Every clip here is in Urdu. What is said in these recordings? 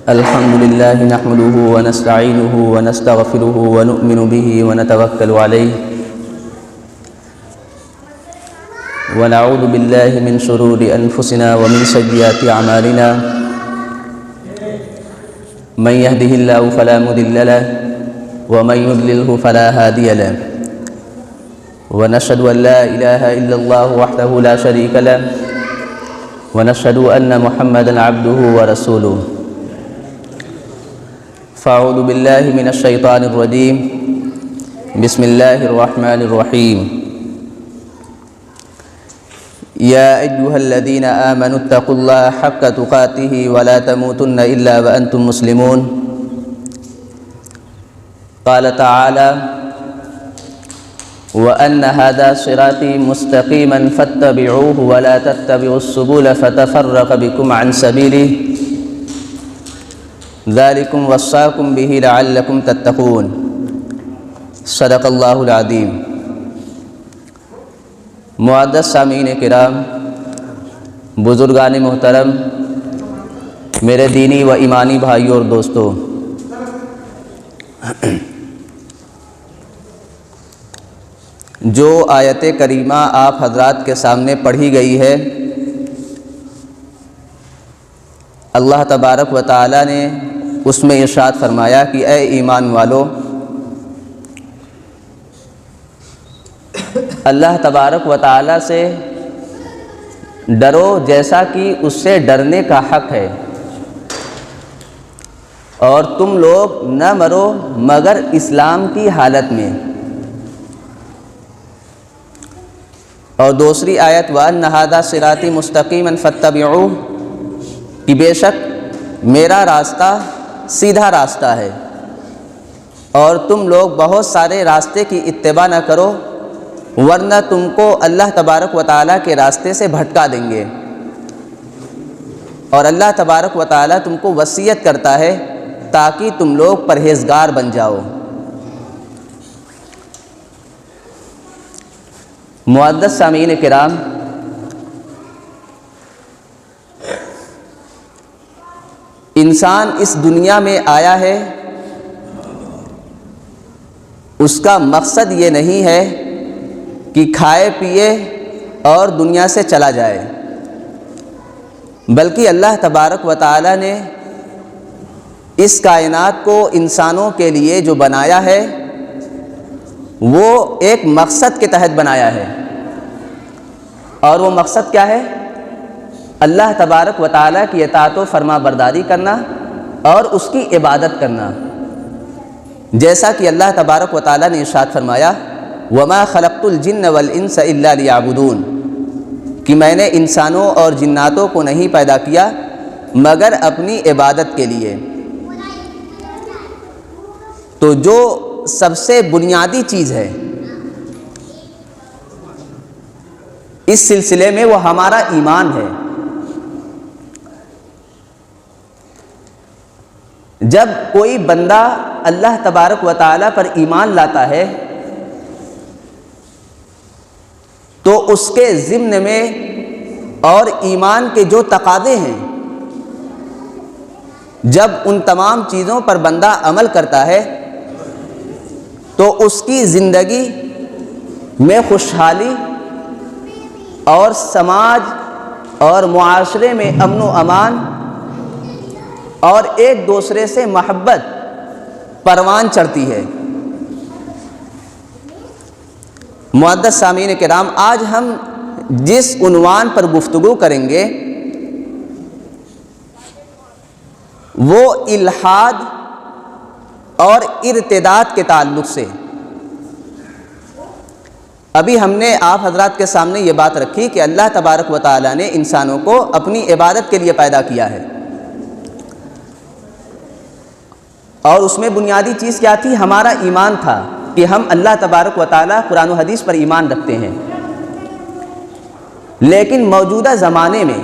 الحمد لله نحمده ونستعينه ونستغفره ونؤمن به ونتوكل عليه ونعوذ بالله من شرور أنفسنا ومن سيئات أعمالنا من يهده الله فلا مضل له ومن يضلله فلا هادي له ونشهد أن لا إله إلا الله وحده لا شريك له ونشهد أن محمدًا عبده ورسوله فأعوذ بالله من الشيطان الرجيم بسم الله الرحمن الرحيم يا أيها الذين آمنوا اتقوا الله حق تقاته ولا تموتن إلا وأنتم مسلمون قال تعالى وأن هذا صراطي مستقيما فاتبعوه ولا تتبعوا السبل فتفرق بكم عن سبيله ذلكم وصاكم به لعلكم تتقون صدق اللہ العظیم۔ معزز سامعین کرام، بزرگان محترم، میرے دینی و ایمانی بھائیوں اور دوستوں، جو آیت کریمہ آپ حضرات کے سامنے پڑھی گئی ہے، اللہ تبارک و تعالی نے اس میں ارشاد فرمایا کہ اے ایمان والو، اللہ تبارک و تعالی سے ڈرو جیسا کہ اس سے ڈرنے کا حق ہے، اور تم لوگ نہ مرو مگر اسلام کی حالت میں۔ اور دوسری آیت وَأَنَّ هَذَا صِرَاطِي مُسْتَقِيمًا فَاتَّبِعُوهُ، کہ بے شک میرا راستہ سیدھا راستہ ہے اور تم لوگ بہت سارے راستے کی اتباع نہ کرو ورنہ تم کو اللہ تبارک و تعالیٰ کے راستے سے بھٹکا دیں گے۔ اور اللہ تبارک و تعالیٰ تم کو وصیت کرتا ہے تاکہ تم لوگ پرہیزگار بن جاؤ۔ معزز سامعین کرام، انسان اس دنیا میں آیا ہے، اس کا مقصد یہ نہیں ہے کہ کھائے پیے اور دنیا سے چلا جائے، بلکہ اللہ تبارک و تعالی نے اس کائنات کو انسانوں کے لیے جو بنایا ہے وہ ایک مقصد کے تحت بنایا ہے، اور وہ مقصد کیا ہے؟ اللہ تبارک و تعالیٰ کی اطاعت و فرما برداری کرنا اور اس کی عبادت کرنا، جیسا کہ اللہ تبارک و تعالیٰ نے ارشاد فرمایا وَمَا خَلَقْتُ الْجِنَّ وَالْإِنسَ إِلَّا لِيَعْبُدُونَ، کہ میں نے انسانوں اور جناتوں کو نہیں پیدا کیا مگر اپنی عبادت کے لیے۔ تو جو سب سے بنیادی چیز ہے اس سلسلے میں وہ ہمارا ایمان ہے۔ جب کوئی بندہ اللہ تبارک و تعالیٰ پر ایمان لاتا ہے تو اس کے ضمن میں اور ایمان کے جو تقاضے ہیں، جب ان تمام چیزوں پر بندہ عمل کرتا ہے تو اس کی زندگی میں خوشحالی اور سماج اور معاشرے میں امن و امان اور ایک دوسرے سے محبت پروان چڑھتی ہے۔ معزز سامعین کرام، آج ہم جس عنوان پر گفتگو کریں گے وہ الحاد اور ارتداد کے تعلق سے۔ ابھی ہم نے آپ حضرات کے سامنے یہ بات رکھی کہ اللہ تبارک و تعالیٰ نے انسانوں کو اپنی عبادت کے لیے پیدا کیا ہے، اور اس میں بنیادی چیز کیا تھی؟ ہمارا ایمان تھا کہ ہم اللہ تبارک و تعالیٰ قرآن و حدیث پر ایمان رکھتے ہیں۔ لیکن موجودہ زمانے میں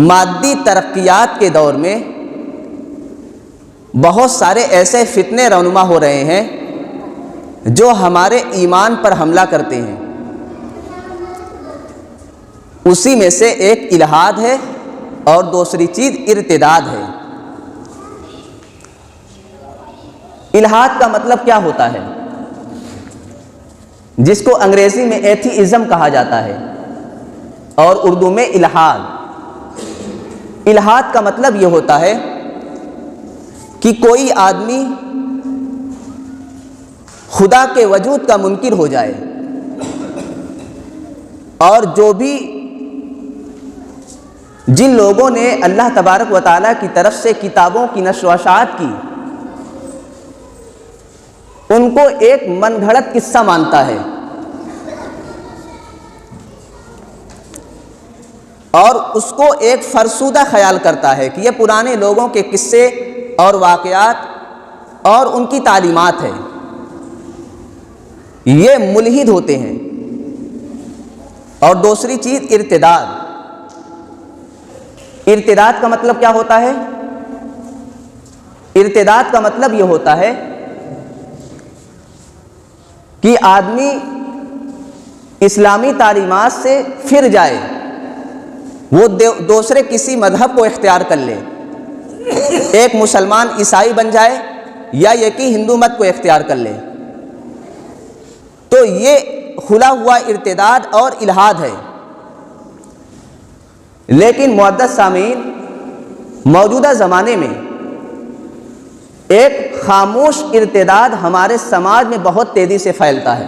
مادی ترقیات کے دور میں بہت سارے ایسے فتنے رونما ہو رہے ہیں جو ہمارے ایمان پر حملہ کرتے ہیں۔ اسی میں سے ایک الحاد ہے اور دوسری چیز ارتداد ہے۔ الحاد کا مطلب کیا ہوتا ہے؟ جس کو انگریزی میں ایتھیزم کہا جاتا ہے اور اردو میں الحاد۔ الحاد کا مطلب یہ ہوتا ہے کہ کوئی آدمی خدا کے وجود کا منکر ہو جائے اور جو بھی جن لوگوں نے اللہ تبارک و تعالیٰ کی طرف سے کتابوں کی نشر و اشاعت کی ان کو ایک من گھڑت قصہ مانتا ہے اور اس کو ایک فرسودہ خیال کرتا ہے کہ یہ پرانے لوگوں کے قصے اور واقعات اور ان کی تعلیمات ہیں، یہ ملحد ہوتے ہیں۔ اور دوسری چیز ارتداد۔ ارتداد کا مطلب کیا ہوتا ہے؟ ارتداد کا مطلب یہ ہوتا ہے کہ آدمی اسلامی تعلیمات سے پھر جائے، وہ دوسرے کسی مذہب کو اختیار کر لے، ایک مسلمان عیسائی بن جائے یا یہ کہ ہندو مت کو اختیار کر لے، تو یہ کھلا ہوا ارتداد اور الحاد ہے۔ لیکن معزز سامعین، موجودہ زمانے میں ایک خاموش ارتداد ہمارے سماج میں بہت تیزی سے پھیلتا ہے۔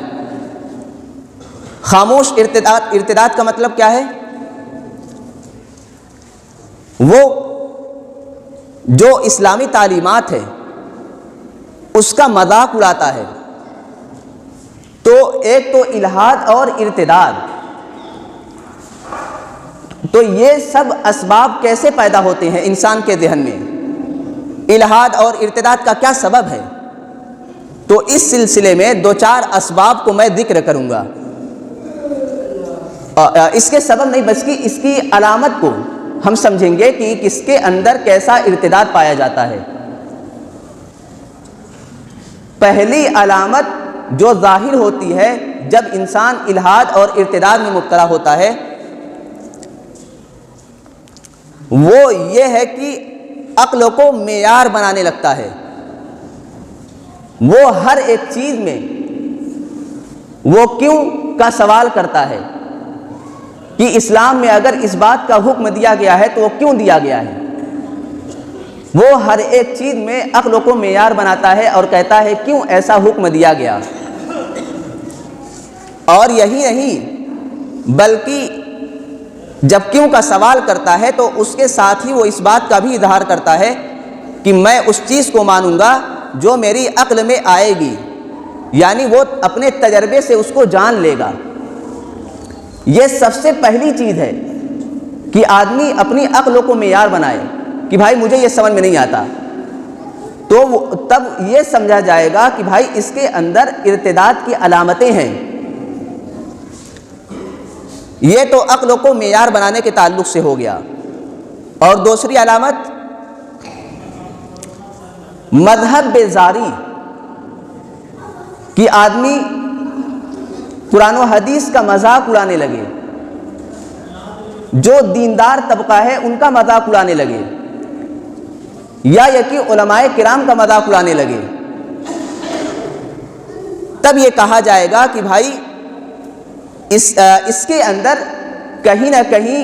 خاموش ارتداد کا مطلب کیا ہے؟ وہ جو اسلامی تعلیمات ہے اس کا مذاق اڑاتا ہے۔ تو ایک تو الحاد اور ارتداد، تو یہ سب اسباب کیسے پیدا ہوتے ہیں انسان کے ذہن میں؟ الحاد اور ارتداد کا کیا سبب ہے؟ تو اس سلسلے میں دو چار اسباب کو میں ذکر کروں گا، اس کے سبب نہیں بلکہ اس کی علامت کو ہم سمجھیں گے کہ کس کے اندر کیسا ارتداد پایا جاتا ہے۔ پہلی علامت جو ظاہر ہوتی ہے جب انسان الحاد اور ارتداد میں مبتلا ہوتا ہے وہ یہ ہے کہ عقل کو معیار بنانے لگتا ہے۔ وہ ہر ایک چیز میں وہ کیوں کا سوال کرتا ہے کہ اسلام میں اگر اس بات کا حکم دیا گیا ہے تو وہ کیوں دیا گیا ہے۔ وہ ہر ایک چیز میں عقل کو معیار بناتا ہے اور کہتا ہے کیوں ایسا حکم دیا گیا۔ اور یہی نہیں بلکہ جب کیوں کا سوال کرتا ہے تو اس کے ساتھ ہی وہ اس بات کا بھی اظہار کرتا ہے کہ میں اس چیز کو مانوں گا جو میری عقل میں آئے گی، یعنی وہ اپنے تجربے سے اس کو جان لے گا۔ یہ سب سے پہلی چیز ہے کہ آدمی اپنی عقل کو معیار بنائے کہ بھائی مجھے یہ سمجھ میں نہیں آتا، تو تب یہ سمجھا جائے گا کہ بھائی اس کے اندر ارتداد کی علامتیں ہیں۔ یہ تو عقل کو معیار بنانے کے تعلق سے ہو گیا۔ اور دوسری علامت مذہب بیزاری، کہ آدمی قرآن و حدیث کا مذاق اڑانے لگے، جو دیندار طبقہ ہے ان کا مذاق اڑانے لگے، یا یہ کہ علماء کرام کا مذاق اڑانے لگے، تب یہ کہا جائے گا کہ بھائی اس کے اندر کہیں نہ کہیں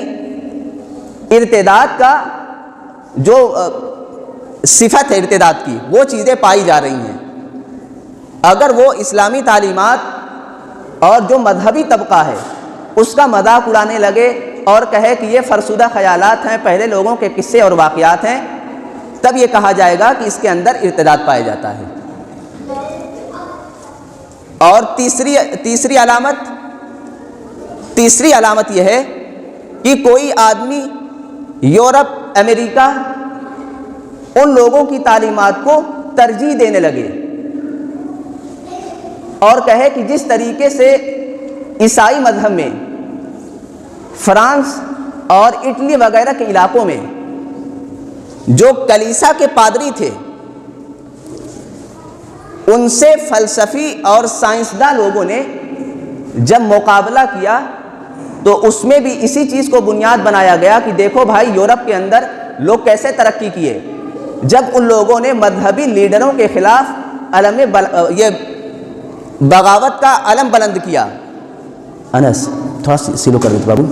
ارتداد کا جو صفت ہے ارتداد کی وہ چیزیں پائی جا رہی ہیں۔ اگر وہ اسلامی تعلیمات اور جو مذہبی طبقہ ہے اس کا مذاق اڑانے لگے اور کہے کہ یہ فرسودہ خیالات ہیں، پہلے لوگوں کے قصے اور واقعات ہیں، تب یہ کہا جائے گا کہ اس کے اندر ارتداد پایا جاتا ہے۔ اور تیسری علامت یہ ہے کہ کوئی آدمی یورپ، امریکہ، ان لوگوں کی تعلیمات کو ترجیح دینے لگے اور کہے کہ جس طریقے سے عیسائی مذہب میں فرانس اور اٹلی وغیرہ کے علاقوں میں جو کلیسا کے پادری تھے ان سے فلسفی اور سائنسداں لوگوں نے جب مقابلہ کیا تو اس میں بھی اسی چیز کو بنیاد بنایا گیا کہ دیکھو بھائی یورپ کے اندر لوگ کیسے ترقی کیے جب ان لوگوں نے مذہبی لیڈروں کے خلاف یہ بغاوت کا علم بلند کیا۔ انس تھوڑا سلو کر دیتے بابو۔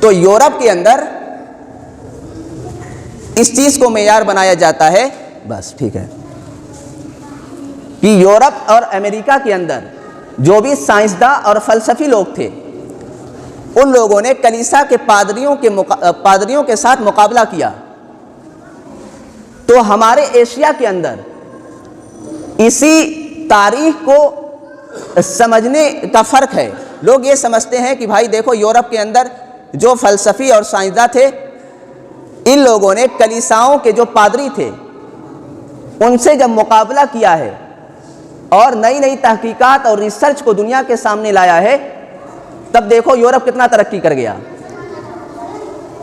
تو یورپ کے اندر اس چیز کو معیار بنایا جاتا ہے، بس ٹھیک ہے، کہ یورپ اور امریکہ کے اندر جو بھی سائنسداں اور فلسفی لوگ تھے ان لوگوں نے کلیسا کے پادریوں کے ساتھ مقابلہ کیا۔ تو ہمارے ایشیا کے اندر اسی تاریخ کو سمجھنے کا فرق ہے۔ لوگ یہ سمجھتے ہیں کہ بھائی دیکھو یورپ کے اندر جو فلسفی اور سائنسداں تھے ان لوگوں نے کلیساؤں کے جو پادری تھے ان سے جب مقابلہ کیا ہے اور نئی نئی تحقیقات اور ریسرچ کو دنیا کے سامنے لایا ہے تب دیکھو یورپ کتنا ترقی کر گیا۔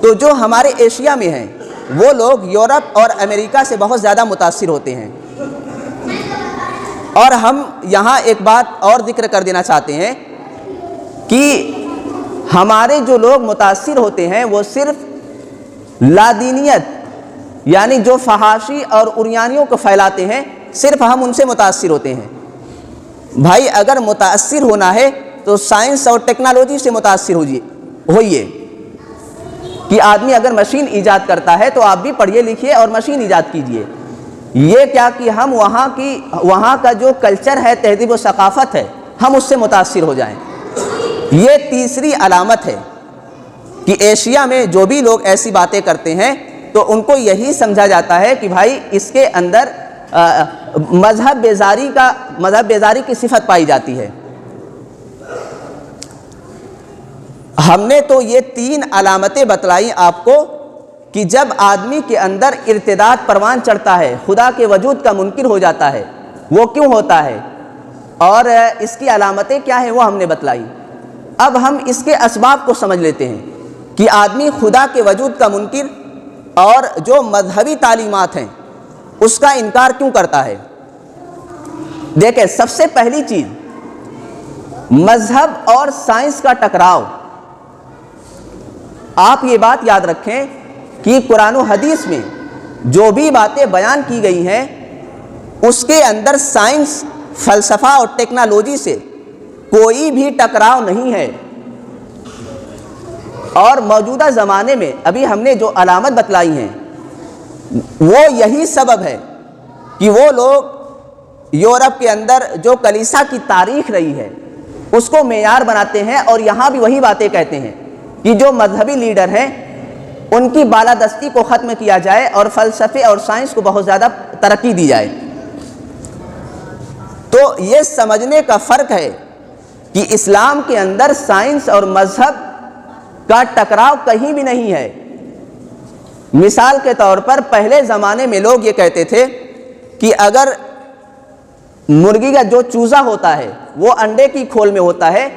تو جو ہمارے ایشیا میں ہیں وہ لوگ یورپ اور امریکہ سے بہت زیادہ متاثر ہوتے ہیں۔ اور ہم یہاں ایک بات اور ذکر کر دینا چاہتے ہیں کہ ہمارے جو لوگ متاثر ہوتے ہیں وہ صرف لادینیت یعنی جو فحاشی اور عریانیوں کو پھیلاتے ہیں صرف ہم ان سے متاثر ہوتے ہیں۔ بھائی اگر متاثر ہونا ہے تو سائنس اور ٹیکنالوجی سے متاثر ہوئیے کہ آدمی اگر مشین ایجاد کرتا ہے تو آپ بھی پڑھیے لکھیے اور مشین ایجاد کیجئے۔ یہ کیا کہ ہم وہاں کا جو کلچر ہے، تہذیب و ثقافت ہے، ہم اس سے متاثر ہو جائیں۔ یہ تیسری علامت ہے کہ ایشیا میں جو بھی لوگ ایسی باتیں کرتے ہیں تو ان کو یہی سمجھا جاتا ہے کہ بھائی اس کے اندر مذہب بیزاری کی صفت پائی جاتی ہے۔ ہم نے تو یہ 3 علامتیں بتلائی آپ کو کہ جب آدمی کے اندر ارتداد پروان چڑھتا ہے، خدا کے وجود کا منکر ہو جاتا ہے، وہ کیوں ہوتا ہے اور اس کی علامتیں کیا ہیں وہ ہم نے بتلائی۔ اب ہم اس کے اسباب کو سمجھ لیتے ہیں کہ آدمی خدا کے وجود کا منکر اور جو مذہبی تعلیمات ہیں اس کا انکار کیوں کرتا ہے۔ دیکھیں سب سے پہلی چیز مذہب اور سائنس کا ٹکراؤ۔ آپ یہ بات یاد رکھیں کہ قرآن و حدیث میں جو بھی باتیں بیان کی گئی ہیں اس کے اندر سائنس، فلسفہ اور ٹیکنالوجی سے کوئی بھی ٹکراؤ نہیں ہے۔ اور موجودہ زمانے میں ابھی ہم نے جو علامت بتلائی ہیں وہ یہی سبب ہے کہ وہ لوگ یورپ کے اندر جو کلیسا کی تاریخ رہی ہے اس کو معیار بناتے ہیں اور یہاں بھی وہی باتیں کہتے ہیں کہ جو مذہبی لیڈر ہیں ان کی بالادستی کو ختم کیا جائے اور فلسفے اور سائنس کو بہت زیادہ ترقی دی جائے۔ تو یہ سمجھنے کا فرق ہے کہ اسلام کے اندر سائنس اور مذہب کا ٹکراؤ کہیں بھی نہیں ہے۔ مثال کے طور پر پہلے زمانے میں لوگ یہ کہتے تھے کہ اگر مرغی کا جو چوزا ہوتا ہے وہ انڈے کی کھول میں ہوتا ہے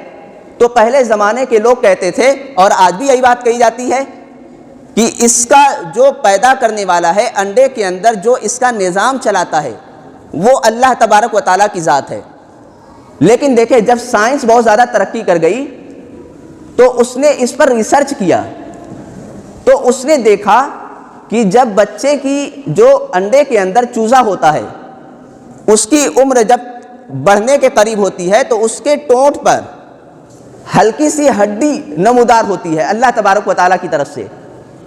تو پہلے زمانے کے لوگ کہتے تھے اور آج بھی یہی بات کہی جاتی ہے کہ اس کا جو پیدا کرنے والا ہے انڈے کے اندر جو اس کا نظام چلاتا ہے وہ اللہ تبارک و تعالیٰ کی ذات ہے۔ لیکن دیکھیں جب سائنس بہت زیادہ ترقی کر گئی تو اس نے اس پر ریسرچ کیا تو اس نے دیکھا کہ جب بچے کی جو انڈے کے اندر چوزا ہوتا ہے اس کی عمر جب بڑھنے کے قریب ہوتی ہے تو اس کے ٹونٹ پر ہلکی سی ہڈی نمودار ہوتی ہے اللہ تبارک و تعالیٰ کی طرف سے،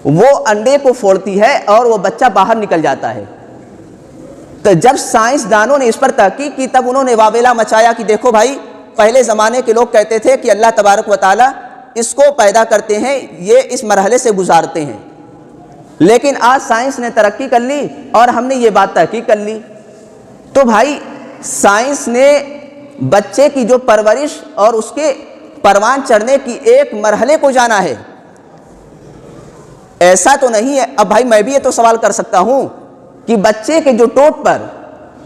وہ انڈے کو پھوڑتی ہے اور وہ بچہ باہر نکل جاتا ہے۔ تو جب سائنسدانوں نے اس پر تحقیق کی تب انہوں نے واویلا مچایا کہ دیکھو بھائی پہلے زمانے کے لوگ کہتے تھے کہ اللہ تبارک و تعالیٰ اس کو پیدا کرتے ہیں، یہ اس مرحلے سے گزارتے ہیں، لیکن آج سائنس نے ترقی کر لی اور ہم نے یہ بات تحقیق کر لی۔ تو بھائی سائنس نے بچے کی جو پرورش اور اس کے پروان چڑھنے کی ایک مرحلے کو جانا ہے، ایسا تو نہیں ہے۔ اب بھائی میں بھی یہ تو سوال کر سکتا ہوں کہ بچے کے جو ٹوٹ پر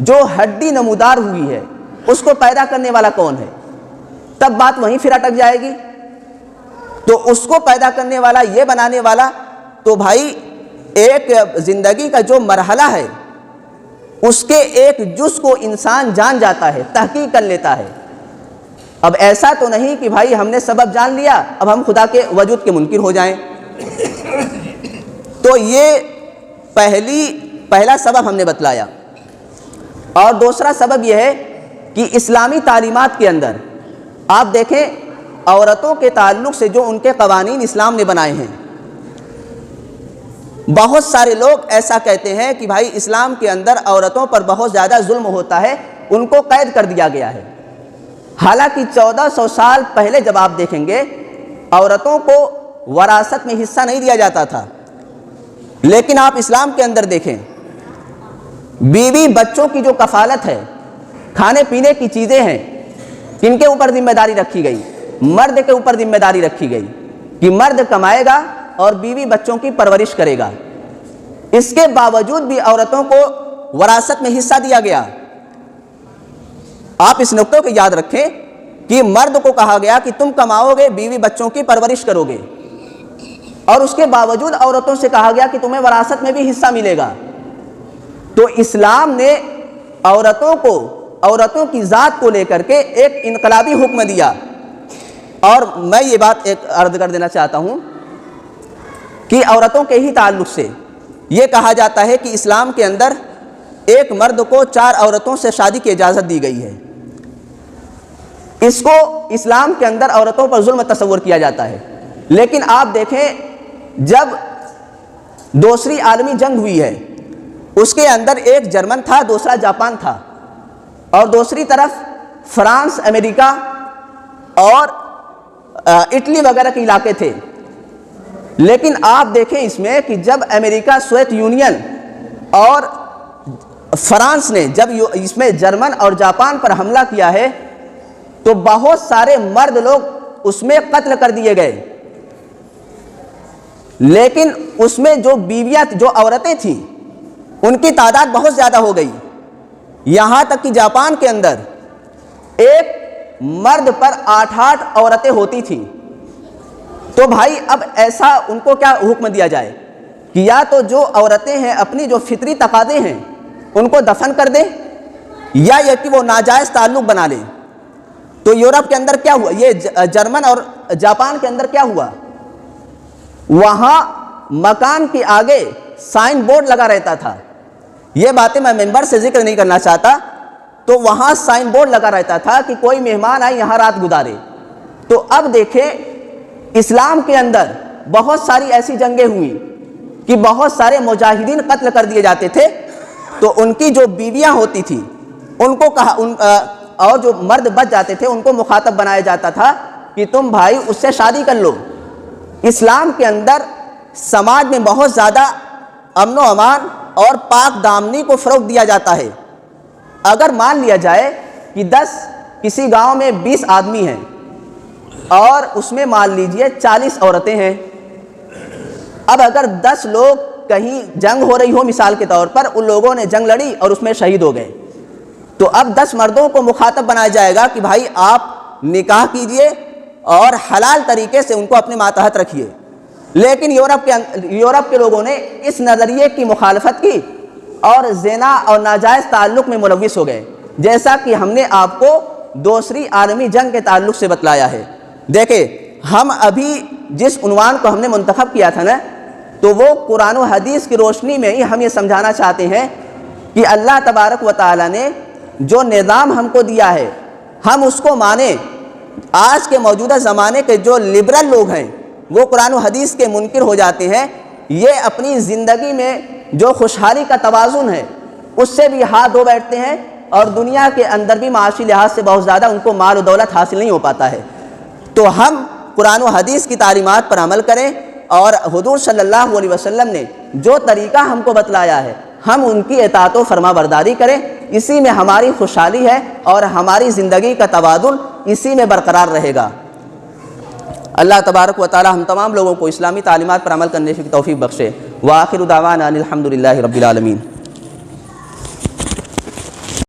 جو ہڈی نمودار ہوئی ہے اس کو پیدا کرنے والا کون ہے؟ تب بات وہیں پھر اٹک جائے گی۔ تو اس کو پیدا کرنے والا، یہ بنانے والا، تو بھائی ایک زندگی کا جو مرحلہ ہے اس کے ایک جز کو انسان جان جاتا ہے، تحقیق کر لیتا ہے۔ اب ایسا تو نہیں کہ بھائی ہم نے سبب جان لیا اب ہم خدا کے وجود کے منکر ہو جائیں۔ تو یہ پہلا سبب ہم نے بتلایا۔ اور دوسرا سبب یہ ہے کہ اسلامی تعلیمات کے اندر آپ دیکھیں عورتوں کے تعلق سے جو ان کے قوانین اسلام نے بنائے ہیں، بہت سارے لوگ ایسا کہتے ہیں کہ بھائی اسلام کے اندر عورتوں پر بہت زیادہ ظلم ہوتا ہے، ان کو قید کر دیا گیا ہے۔ حالانکہ 1400 سال پہلے جب آپ دیکھیں گے عورتوں کو وراثت میں حصہ نہیں دیا جاتا تھا، لیکن آپ اسلام کے اندر دیکھیں بیوی بچوں کی جو کفالت ہے، کھانے پینے کی چیزیں ہیں، کن کے اوپر ذمہ داری رکھی گئی؟ مرد کے اوپر ذمہ داری رکھی گئی کہ مرد کمائے گا اور بیوی بچوں کی پرورش کرے گا۔ اس کے باوجود بھی عورتوں کو وراثت میں حصہ دیا گیا۔ آپ اس نقطے کو یاد رکھیں کہ مرد کو کہا گیا کہ تم کماؤ گے، بیوی بچوں کی پرورش کرو گے، اور اس کے باوجود عورتوں سے کہا گیا کہ تمہیں وراثت میں بھی حصہ ملے گا۔ تو اسلام نے عورتوں کی ذات کو لے کر کے ایک انقلابی حکم دیا۔ اور میں یہ بات ایک عرض کر دینا چاہتا ہوں کہ عورتوں کے ہی تعلق سے یہ کہا جاتا ہے کہ اسلام کے اندر ایک مرد کو 4 عورتوں سے شادی کی اجازت دی گئی ہے۔ اس کو اسلام کے اندر عورتوں پر ظلم تصور کیا جاتا ہے، لیکن آپ دیکھیں جب دوسری عالمی جنگ ہوئی ہے اس کے اندر ایک جرمن تھا، دوسرا جاپان تھا، اور دوسری طرف فرانس، امریکہ اور اٹلی وغیرہ کے علاقے تھے۔ لیکن آپ دیکھیں اس میں کہ جب امریکہ، سوویت یونین اور فرانس نے جب اس میں جرمن اور جاپان پر حملہ کیا ہے تو بہت سارے مرد لوگ اس میں قتل کر دیے گئے، لیکن اس میں جو بیویاں، جو عورتیں تھیں، ان کی تعداد بہت زیادہ ہو گئی، یہاں تک کہ جاپان کے اندر ایک مرد پر 8 عورتیں ہوتی تھیں۔ تو بھائی اب ایسا ان کو کیا حکم دیا جائے کہ یا تو جو عورتیں ہیں اپنی جو فطری تقاضے ہیں ان کو دفن کر دیں، یا یہ کہ وہ ناجائز تعلق بنا لیں۔ تو یورپ کے اندر کیا ہوا، یہ جرمن اور جاپان کے اندر کیا ہوا، وہاں مکان کے آگے سائن بورڈ لگا رہتا تھا۔ یہ باتیں میں ممبر سے ذکر نہیں کرنا چاہتا، تو وہاں سائن بورڈ لگا رہتا تھا کہ کوئی مہمان آئے یہاں رات گزارے۔ تو اب دیکھیں اسلام کے اندر بہت ساری ایسی جنگیں ہوئیں کہ بہت سارے مجاہدین قتل کر دیے جاتے تھے، تو ان کی جو بیویاں ہوتی تھیں ان کو کہا اور جو مرد بچ جاتے تھے ان کو مخاطب بنایا جاتا تھا کہ تم بھائی اس سے شادی کر لو۔ اسلام کے اندر سماج میں بہت زیادہ امن و امان اور پاک دامنی کو فروغ دیا جاتا ہے۔ اگر مان لیا جائے کہ کسی گاؤں میں 20 آدمی ہیں اور اس میں مان لیجئے 40 عورتیں ہیں، اب اگر 10 لوگ کہیں جنگ ہو رہی ہو مثال کے طور پر، ان لوگوں نے جنگ لڑی اور اس میں شہید ہو گئے، تو اب 10 مردوں کو مخاطب بنایا جائے گا کہ بھائی آپ نکاح کیجئے اور حلال طریقے سے ان کو اپنے ماتحت رکھیے۔ لیکن یورپ کے لوگوں نے اس نظریے کی مخالفت کی اور زنا اور ناجائز تعلق میں ملوث ہو گئے، جیسا کہ ہم نے آپ کو دوسری عالمی جنگ کے تعلق سے بتلایا ہے۔ دیکھیں ہم ابھی جس عنوان کو ہم نے منتخب کیا تھا نا، تو وہ قرآن و حدیث کی روشنی میں ہی ہم یہ سمجھانا چاہتے ہیں کہ اللہ تبارک و تعالیٰ نے جو نظام ہم کو دیا ہے ہم اس کو مانیں۔ آج کے موجودہ زمانے کے جو لبرل لوگ ہیں وہ قرآن و حدیث کے منکر ہو جاتے ہیں، یہ اپنی زندگی میں جو خوشحالی کا توازن ہے اس سے بھی ہاتھ دھو بیٹھتے ہیں، اور دنیا کے اندر بھی معاشی لحاظ سے بہت زیادہ ان کو مال و دولت حاصل نہیں ہو پاتا ہے۔ تو ہم قرآن و حدیث کی تعلیمات پر عمل کریں، اور حضور صلی اللہ علیہ وسلم نے جو طریقہ ہم کو بتلایا ہے ہم ان کی اطاعت و فرما برداری کریں، اسی میں ہماری خوشحالی ہے اور ہماری زندگی کا توازن اسی میں برقرار رہے گا۔ اللہ تبارک و تعالی ہم تمام لوگوں کو اسلامی تعلیمات پر عمل کرنے کی توفیق بخشے۔ وآخر دعوانا الحمدللہ رب العالمین۔